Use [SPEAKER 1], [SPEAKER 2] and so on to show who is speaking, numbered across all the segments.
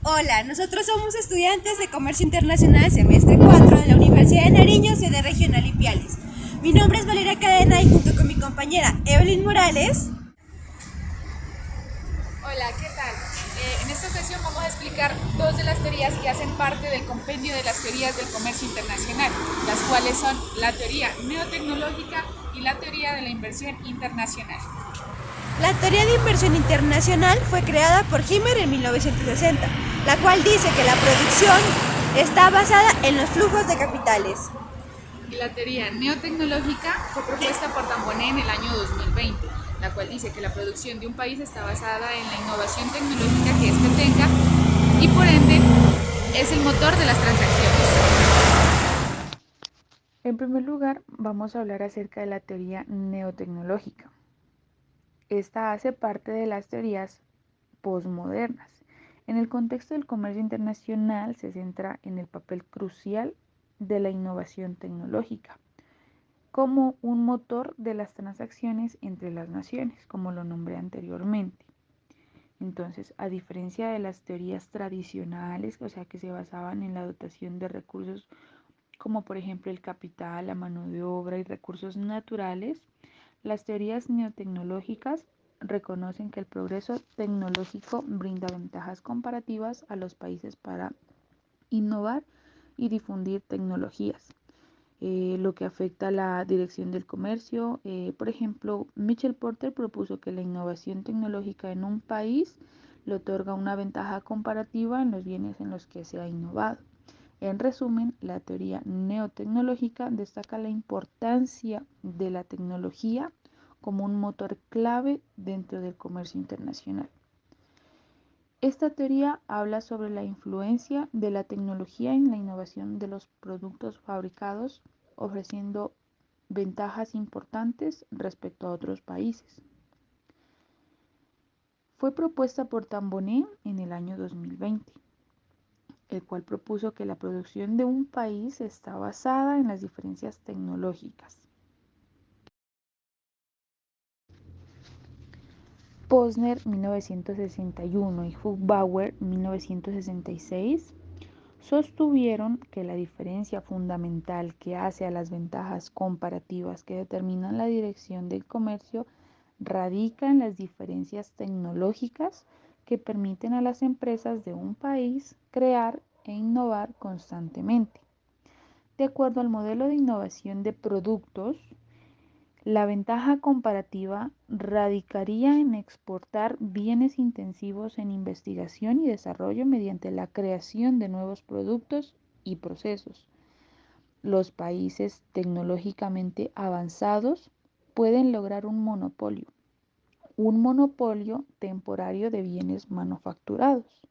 [SPEAKER 1] Hola, nosotros somos estudiantes de Comercio Internacional semestre 4 de la Universidad de Nariño, sede regional Ipiales. Mi nombre es Valeria Cadena y junto con mi compañera Evelyn Morales.
[SPEAKER 2] Hola, ¿qué tal? En esta ocasión vamos a explicar dos de las teorías que hacen parte del compendio de las teorías del comercio internacional, las cuales son la teoría neotecnológica y la teoría de la inversión internacional.
[SPEAKER 1] La teoría de inversión internacional fue creada por Himmer en 1960, la cual dice que la producción está basada en los flujos de capitales.
[SPEAKER 2] Y la teoría neotecnológica fue propuesta por Tamboné en el año 2020, la cual dice que la producción de un país está basada en la innovación tecnológica que éste tenga y por ende es el motor de las transacciones.
[SPEAKER 3] En primer lugar, vamos a hablar acerca de la teoría neotecnológica. Esta hace parte de las teorías posmodernas. En el contexto del comercio internacional se centra en el papel crucial de la innovación tecnológica como un motor de las transacciones entre las naciones, como lo nombré anteriormente. Entonces, a diferencia de las teorías tradicionales, o sea, que se basaban en la dotación de recursos como por ejemplo el capital, la mano de obra y recursos naturales, las teorías neotecnológicas reconocen que el progreso tecnológico brinda ventajas comparativas a los países para innovar y difundir tecnologías. Lo que afecta a la dirección del comercio. Por ejemplo, Michel Porter propuso que la innovación tecnológica en un país le otorga una ventaja comparativa en los bienes en los que se ha innovado. En resumen, la teoría neotecnológica destaca la importancia de la tecnología como un motor clave dentro del comercio internacional. Esta teoría habla sobre la influencia de la tecnología en la innovación de los productos fabricados, ofreciendo ventajas importantes respecto a otros países. Fue propuesta por Tamboné en el año 2020, el cual propuso que la producción de un país está basada en las diferencias tecnológicas. Posner 1961 y Hufbauer 1966 sostuvieron que la diferencia fundamental que hace a las ventajas comparativas que determinan la dirección del comercio radica en las diferencias tecnológicas que permiten a las empresas de un país crear e innovar constantemente. De acuerdo al modelo de innovación de productos, la ventaja comparativa radicaría en exportar bienes intensivos en investigación y desarrollo mediante la creación de nuevos productos y procesos. Los países tecnológicamente avanzados pueden lograr un monopolio temporario de bienes manufacturados.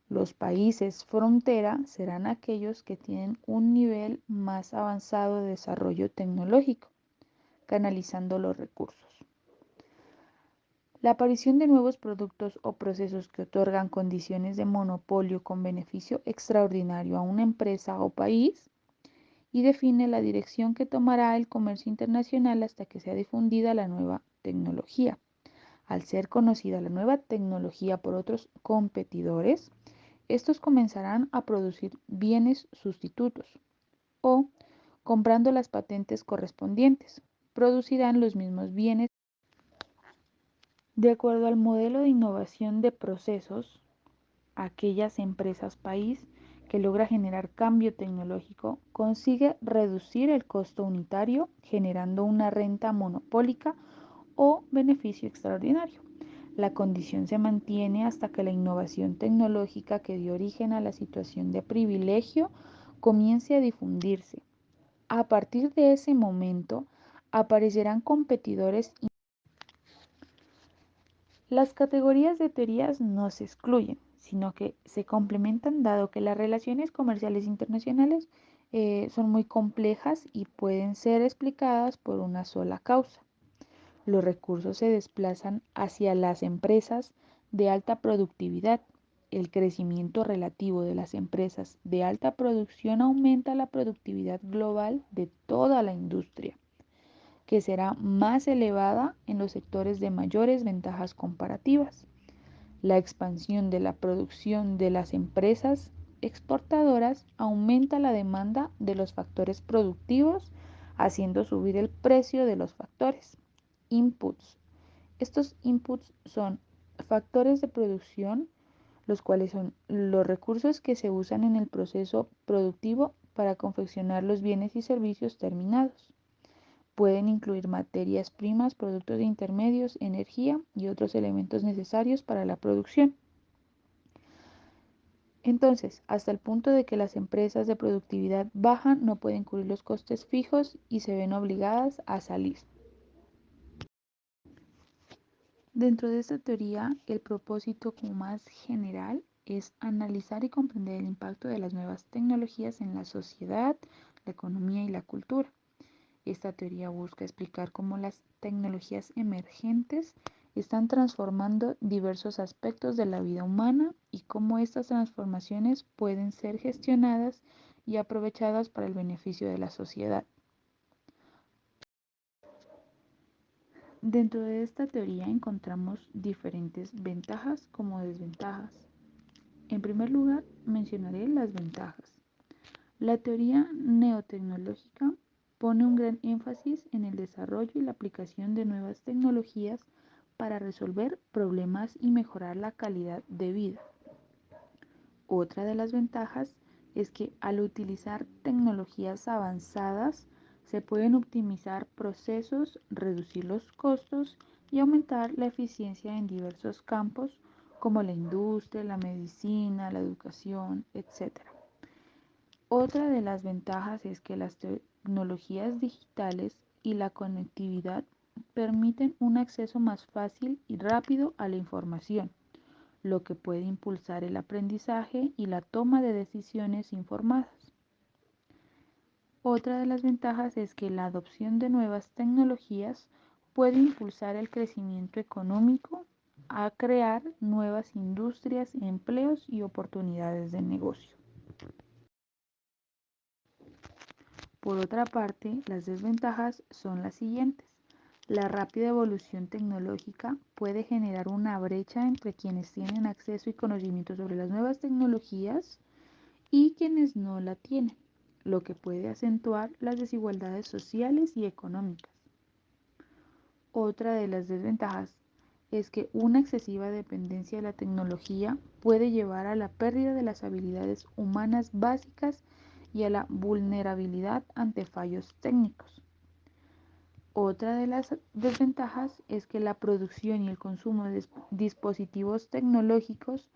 [SPEAKER 3] Los países frontera serán aquellos que tienen un nivel más avanzado de desarrollo tecnológico, canalizando los recursos. La aparición de nuevos productos o procesos que otorgan condiciones de monopolio con beneficio extraordinario a una empresa o país y define la dirección que tomará el comercio internacional hasta que sea difundida la nueva tecnología. Al ser conocida la nueva tecnología por otros competidores, estos comenzarán a producir bienes sustitutos o, comprando las patentes correspondientes, producirán los mismos bienes. De acuerdo al modelo de innovación de procesos, aquellas empresas país que logra generar cambio tecnológico consigue reducir el costo unitario generando una renta monopólica o beneficio extraordinario. La condición se mantiene hasta que la innovación tecnológica que dio origen a la situación de privilegio comience a difundirse. A partir de ese momento aparecerán competidores. Las categorías de teorías no se excluyen, sino que se complementan dado que las relaciones comerciales internacionales son muy complejas y pueden ser explicadas por una sola causa. Los recursos se desplazan hacia las empresas de alta productividad. El crecimiento relativo de las empresas de alta producción aumenta la productividad global de toda la industria, que será más elevada en los sectores de mayores ventajas comparativas. La expansión de la producción de las empresas exportadoras aumenta la demanda de los factores productivos, haciendo subir el precio de los factores. Inputs. Estos inputs son factores de producción, los cuales son los recursos que se usan en el proceso productivo para confeccionar los bienes y servicios terminados. Pueden incluir materias primas, productos intermedios, energía y otros elementos necesarios para la producción. Entonces, hasta el punto de que las empresas de productividad baja no pueden cubrir los costes fijos y se ven obligadas a salir. Dentro de esta teoría, el propósito como más general es analizar y comprender el impacto de las nuevas tecnologías en la sociedad, la economía y la cultura. Esta teoría busca explicar cómo las tecnologías emergentes están transformando diversos aspectos de la vida humana y cómo estas transformaciones pueden ser gestionadas y aprovechadas para el beneficio de la sociedad. Dentro de esta teoría encontramos diferentes ventajas como desventajas. En primer lugar, mencionaré las ventajas. La teoría neotecnológica pone un gran énfasis en el desarrollo y la aplicación de nuevas tecnologías para resolver problemas y mejorar la calidad de vida. Otra de las ventajas es que al utilizar tecnologías avanzadas se pueden optimizar procesos, reducir los costos y aumentar la eficiencia en diversos campos como la industria, la medicina, la educación, etc. Otra de las ventajas es que las tecnologías digitales y la conectividad permiten un acceso más fácil y rápido a la información, lo que puede impulsar el aprendizaje y la toma de decisiones informadas. Otra de las ventajas es que la adopción de nuevas tecnologías puede impulsar el crecimiento económico, a crear nuevas industrias, empleos y oportunidades de negocio. Por otra parte, las desventajas son las siguientes. La rápida evolución tecnológica puede generar una brecha entre quienes tienen acceso y conocimiento sobre las nuevas tecnologías y quienes no la tienen, lo que puede acentuar las desigualdades sociales y económicas. Otra de las desventajas es que una excesiva dependencia de la tecnología puede llevar a la pérdida de las habilidades humanas básicas y a la vulnerabilidad ante fallos técnicos. Otra de las desventajas es que la producción y el consumo de dispositivos tecnológicos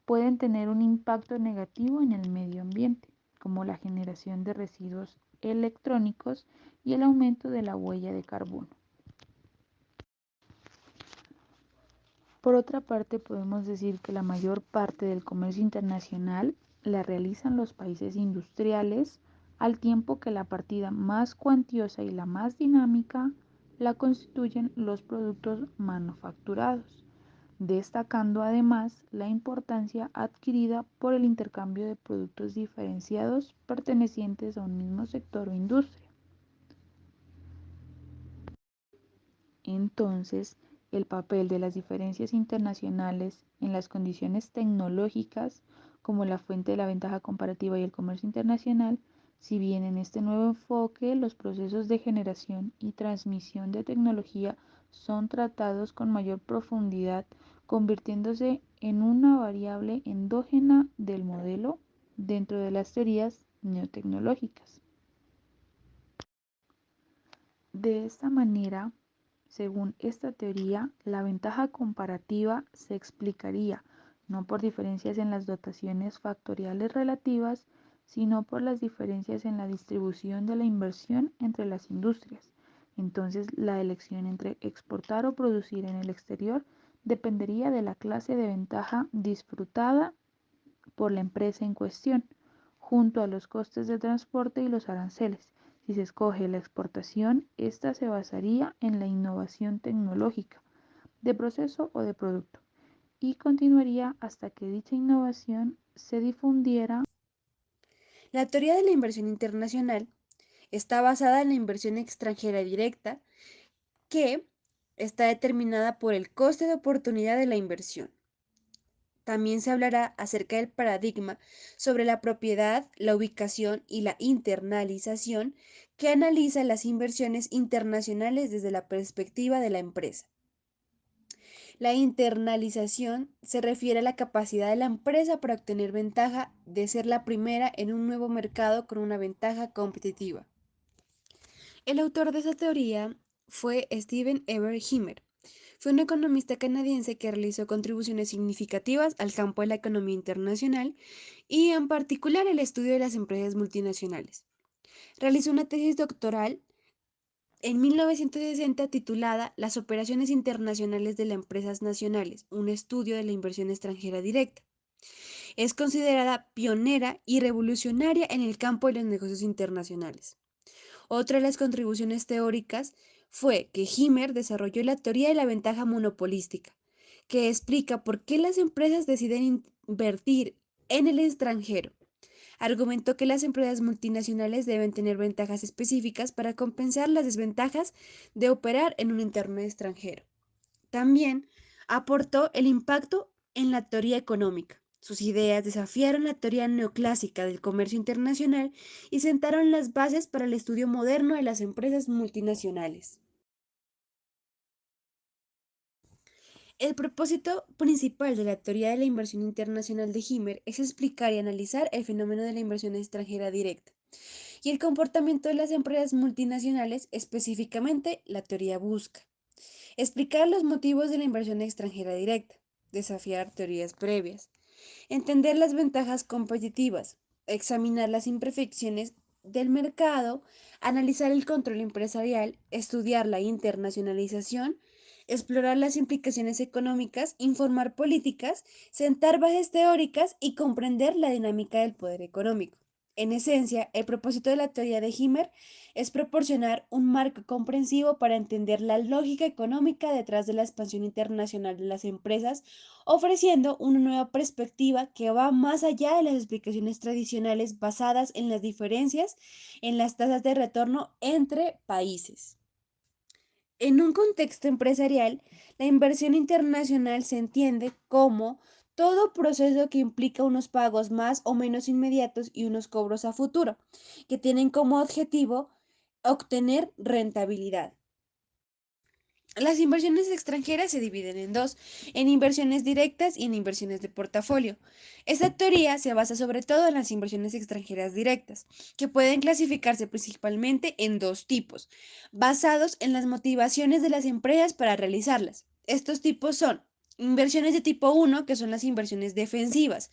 [SPEAKER 3] pueden tener un impacto negativo en el medio ambiente, como la generación de residuos electrónicos y el aumento de la huella de carbono. Por otra parte, podemos decir que la mayor parte del comercio internacional la realizan los países industriales, al tiempo que la partida más cuantiosa y la más dinámica la constituyen los productos manufacturados, destacando además la importancia adquirida por el intercambio de productos diferenciados pertenecientes a un mismo sector o industria. Entonces, el papel de las diferencias internacionales en las condiciones tecnológicas como la fuente de la ventaja comparativa y el comercio internacional, si bien en este nuevo enfoque los procesos de generación y transmisión de tecnología son tratados con mayor profundidad, convirtiéndose en una variable endógena del modelo dentro de las teorías neotecnológicas. De esta manera, según esta teoría, la ventaja comparativa se explicaría no por diferencias en las dotaciones factoriales relativas, sino por las diferencias en la distribución de la inversión entre las industrias. Entonces, la elección entre exportar o producir en el exterior dependería de la clase de ventaja disfrutada por la empresa en cuestión, junto a los costes de transporte y los aranceles. Si se escoge la exportación, esta se basaría en la innovación tecnológica, de proceso o de producto, y continuaría hasta que dicha innovación se difundiera.
[SPEAKER 1] La teoría de la inversión internacional está basada en la inversión extranjera directa, que está determinada por el coste de oportunidad de la inversión. También se hablará acerca del paradigma sobre la propiedad, la ubicación y la internalización, que analiza las inversiones internacionales desde la perspectiva de la empresa. La internalización se refiere a la capacidad de la empresa para obtener ventaja de ser la primera en un nuevo mercado con una ventaja competitiva. El autor de esa teoría fue Steven Ever Himmer. Fue un economista canadiense que realizó contribuciones significativas al campo de la economía internacional y en particular el estudio de las empresas multinacionales. Realizó una tesis doctoral en 1960 titulada Las operaciones internacionales de las empresas nacionales, un estudio de la inversión extranjera directa. Es considerada pionera y revolucionaria en el campo de los negocios internacionales. Otra de las contribuciones teóricas fue que Himmer desarrolló la teoría de la ventaja monopolística, que explica por qué las empresas deciden invertir en el extranjero. Argumentó que las empresas multinacionales deben tener ventajas específicas para compensar las desventajas de operar en un entorno extranjero. También aportó el impacto en la teoría económica. Sus ideas desafiaron la teoría neoclásica del comercio internacional y sentaron las bases para el estudio moderno de las empresas multinacionales. El propósito principal de la teoría de la inversión internacional de Himmer es explicar y analizar el fenómeno de la inversión extranjera directa y el comportamiento de las empresas multinacionales, específicamente la teoría busca explicar los motivos de la inversión extranjera directa, desafiar teorías previas, entender las ventajas competitivas, examinar las imperfecciones del mercado, analizar el control empresarial, estudiar la internacionalización, explorar las implicaciones económicas, informar políticas, sentar bases teóricas y comprender la dinámica del poder económico. En esencia, el propósito de la teoría de Himmer es proporcionar un marco comprensivo para entender la lógica económica detrás de la expansión internacional de las empresas, ofreciendo una nueva perspectiva que va más allá de las explicaciones tradicionales basadas en las diferencias en las tasas de retorno entre países. En un contexto empresarial, la inversión internacional se entiende como todo proceso que implica unos pagos más o menos inmediatos y unos cobros a futuro, que tienen como objetivo obtener rentabilidad. Las inversiones extranjeras se dividen en dos, en inversiones directas y en inversiones de portafolio. Esta teoría se basa sobre todo en las inversiones extranjeras directas, que pueden clasificarse principalmente en dos tipos, basados en las motivaciones de las empresas para realizarlas. Estos tipos son inversiones de tipo 1, que son las inversiones defensivas.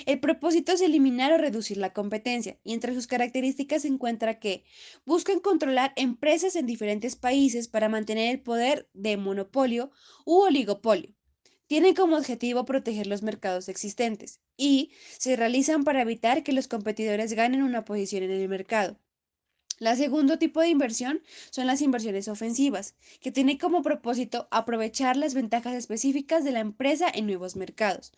[SPEAKER 1] El propósito es eliminar o reducir la competencia, y entre sus características se encuentra que buscan controlar empresas en diferentes países para mantener el poder de monopolio u oligopolio. Tienen como objetivo proteger los mercados existentes y se realizan para evitar que los competidores ganen una posición en el mercado. El segundo tipo de inversión son las inversiones ofensivas, que tienen como propósito aprovechar las ventajas específicas de la empresa en nuevos mercados.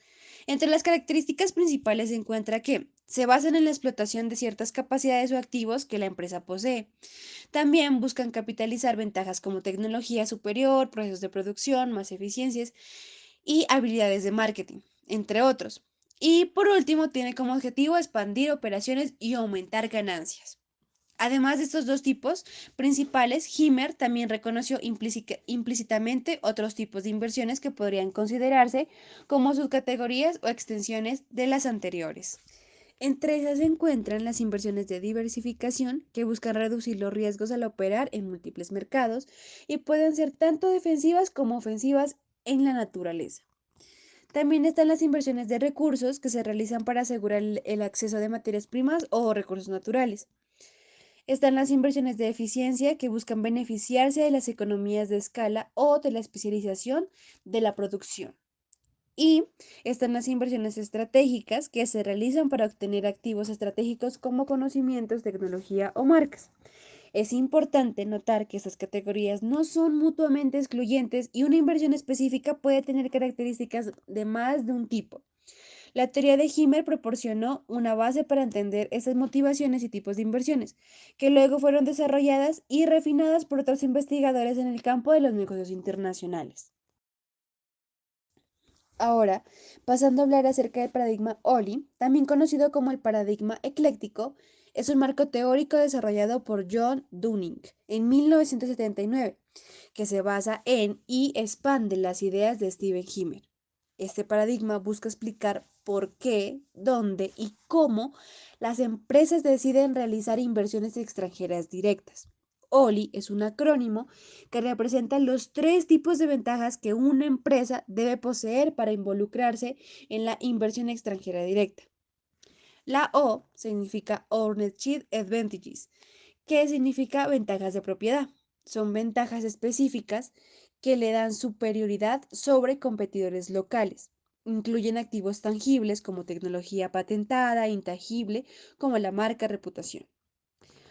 [SPEAKER 1] Entre las características principales se encuentra que se basan en la explotación de ciertas capacidades o activos que la empresa posee. También buscan capitalizar ventajas como tecnología superior, procesos de producción, más eficiencias y habilidades de marketing, entre otros. Y por último, tiene como objetivo expandir operaciones y aumentar ganancias. Además de estos dos tipos principales, Himmer también reconoció implícitamente otros tipos de inversiones que podrían considerarse como subcategorías o extensiones de las anteriores. Entre esas se encuentran las inversiones de diversificación, que buscan reducir los riesgos al operar en múltiples mercados y pueden ser tanto defensivas como ofensivas en la naturaleza. También están las inversiones de recursos, que se realizan para asegurar el acceso de materias primas o recursos naturales. Están las inversiones de eficiencia, que buscan beneficiarse de las economías de escala o de la especialización de la producción. Y están las inversiones estratégicas, que se realizan para obtener activos estratégicos como conocimientos, tecnología o marcas. Es importante notar que estas categorías no son mutuamente excluyentes y una inversión específica puede tener características de más de un tipo. La teoría de Himmer proporcionó una base para entender estas motivaciones y tipos de inversiones, que luego fueron desarrolladas y refinadas por otros investigadores en el campo de los negocios internacionales. Ahora, pasando a hablar acerca del paradigma OLI, también conocido como el paradigma ecléctico, es un marco teórico desarrollado por John Dunning en 1979, que se basa en y expande las ideas de Steven Himmer. Este paradigma busca explicar por qué, dónde y cómo las empresas deciden realizar inversiones extranjeras directas. OLI es un acrónimo que representa los tres tipos de ventajas que una empresa debe poseer para involucrarse en la inversión extranjera directa. La O significa Ownership Advantages, que significa ventajas de propiedad. Son ventajas específicas que le dan superioridad sobre competidores locales. Incluyen activos tangibles como tecnología patentada, intangible como la marca reputación.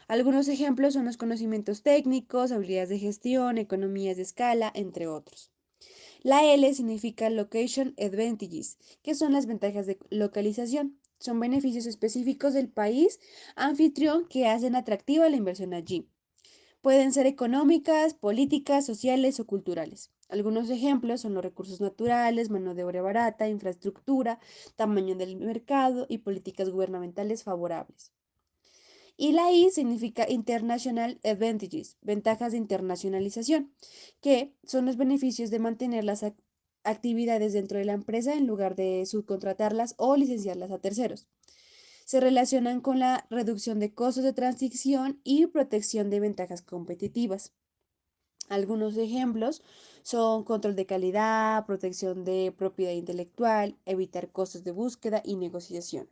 [SPEAKER 1] Algunos ejemplos son los conocimientos técnicos, habilidades de gestión, economías de escala, entre otros. La L significa Location Advantages, que son las ventajas de localización. Son beneficios específicos del país anfitrión que hacen atractiva la inversión allí. Pueden ser económicas, políticas, sociales o culturales. Algunos ejemplos son los recursos naturales, mano de obra barata, infraestructura, tamaño del mercado y políticas gubernamentales favorables. Y la I significa International Advantages, ventajas de internacionalización, que son los beneficios de mantener las actividades dentro de la empresa en lugar de subcontratarlas o licenciarlas a terceros. Se relacionan con la reducción de costos de transición y protección de ventajas competitivas. Algunos ejemplos son control de calidad, protección de propiedad intelectual, evitar costos de búsqueda y negociación.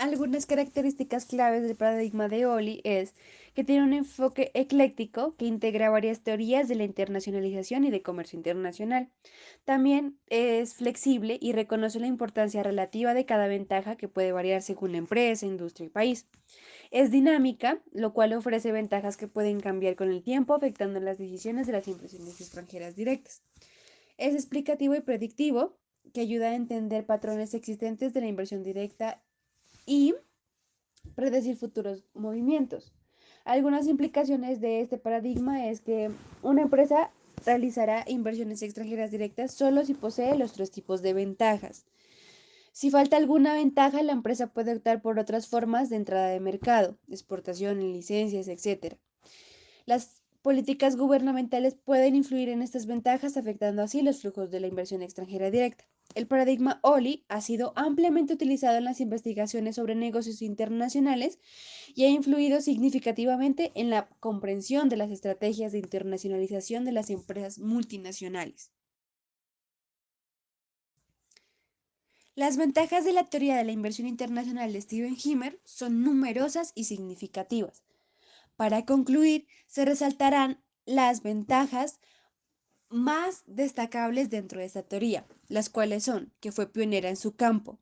[SPEAKER 1] Algunas características claves del paradigma de Oli es que tiene un enfoque ecléctico que integra varias teorías de la internacionalización y de comercio internacional. También es flexible y reconoce la importancia relativa de cada ventaja que puede variar según la empresa, industria y país. Es dinámica, lo cual ofrece ventajas que pueden cambiar con el tiempo, afectando las decisiones de las inversiones extranjeras directas. Es explicativo y predictivo, que ayuda a entender patrones existentes de la inversión directa y predecir futuros movimientos. Algunas implicaciones de este paradigma es que una empresa realizará inversiones extranjeras directas solo si posee los tres tipos de ventajas. Si falta alguna ventaja, la empresa puede optar por otras formas de entrada de mercado, exportación, licencias, etc. Las políticas gubernamentales pueden influir en estas ventajas, afectando así los flujos de la inversión extranjera directa. El paradigma OLI ha sido ampliamente utilizado en las investigaciones sobre negocios internacionales y ha influido significativamente en la comprensión de las estrategias de internacionalización de las empresas multinacionales. Las ventajas de la teoría de la inversión internacional de Steven Himmer son numerosas y significativas. Para concluir, se resaltarán las ventajas más destacables dentro de esta teoría, las cuales son que fue pionera en su campo.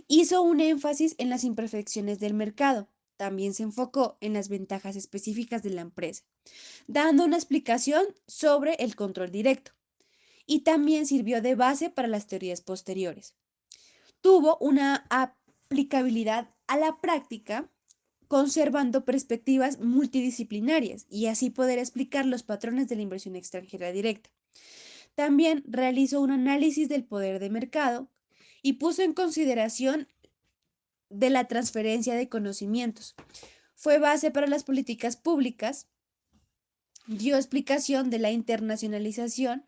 [SPEAKER 1] Hizo un énfasis en las imperfecciones del mercado. También se enfocó en las ventajas específicas de la empresa, dando una explicación sobre el control directo. Y también sirvió de base para las teorías posteriores. Tuvo una aplicabilidad a la práctica, conservando perspectivas multidisciplinarias y así poder explicar los patrones de la inversión extranjera directa. También realizó un análisis del poder de mercado y puso en consideración de la transferencia de conocimientos. Fue base para las políticas públicas, dio explicación de la internacionalización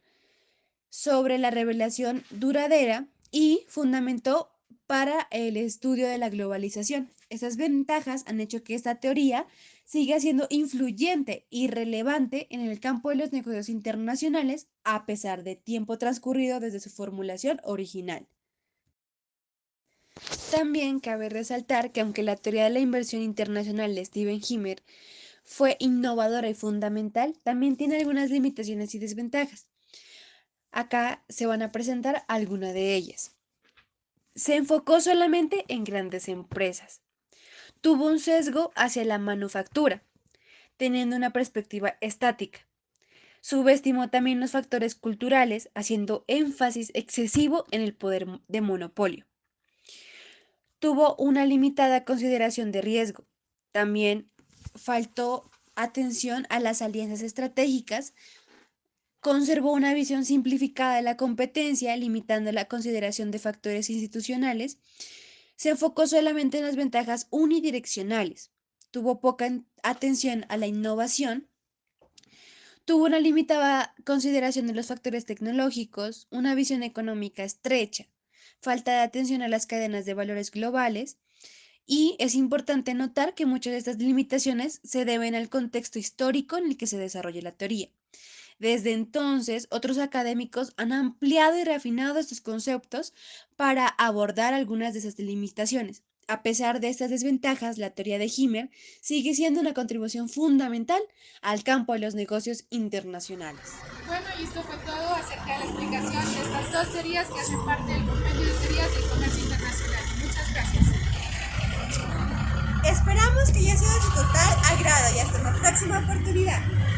[SPEAKER 1] sobre la revelación duradera y fundamentó para el estudio de la globalización. Esas ventajas han hecho que esta teoría siga siendo influyente y relevante en el campo de los negocios internacionales a pesar de tiempo transcurrido desde su formulación original. También cabe resaltar que aunque la teoría de la inversión internacional de Steven Himmer fue innovadora y fundamental, también tiene algunas limitaciones y desventajas. Acá se van a presentar algunas de ellas. Se enfocó solamente en grandes empresas. Tuvo un sesgo hacia la manufactura, teniendo una perspectiva estática. Subestimó también los factores culturales, haciendo énfasis excesivo en el poder de monopolio. Tuvo una limitada consideración de riesgo. También faltó atención a las alianzas estratégicas, Conservó una visión simplificada de la competencia, limitando la consideración de factores institucionales. Se enfocó solamente en las ventajas unidireccionales. Tuvo poca atención a la innovación. Tuvo una limitada consideración de los factores tecnológicos, una visión económica estrecha, falta de atención a las cadenas de valores globales, y es importante notar que muchas de estas limitaciones se deben al contexto histórico en el que se desarrolla la teoría. Desde entonces, otros académicos han ampliado y refinado estos conceptos para abordar algunas de esas limitaciones. A pesar de estas desventajas, la teoría de Himmler sigue siendo una contribución fundamental al campo de los negocios internacionales.
[SPEAKER 2] Bueno, y esto fue todo acerca de la explicación de estas dos teorías que hacen parte del compendio de teorías del comercio internacional. Muchas gracias.
[SPEAKER 1] Esperamos que haya sido de su total agrado y hasta una próxima oportunidad.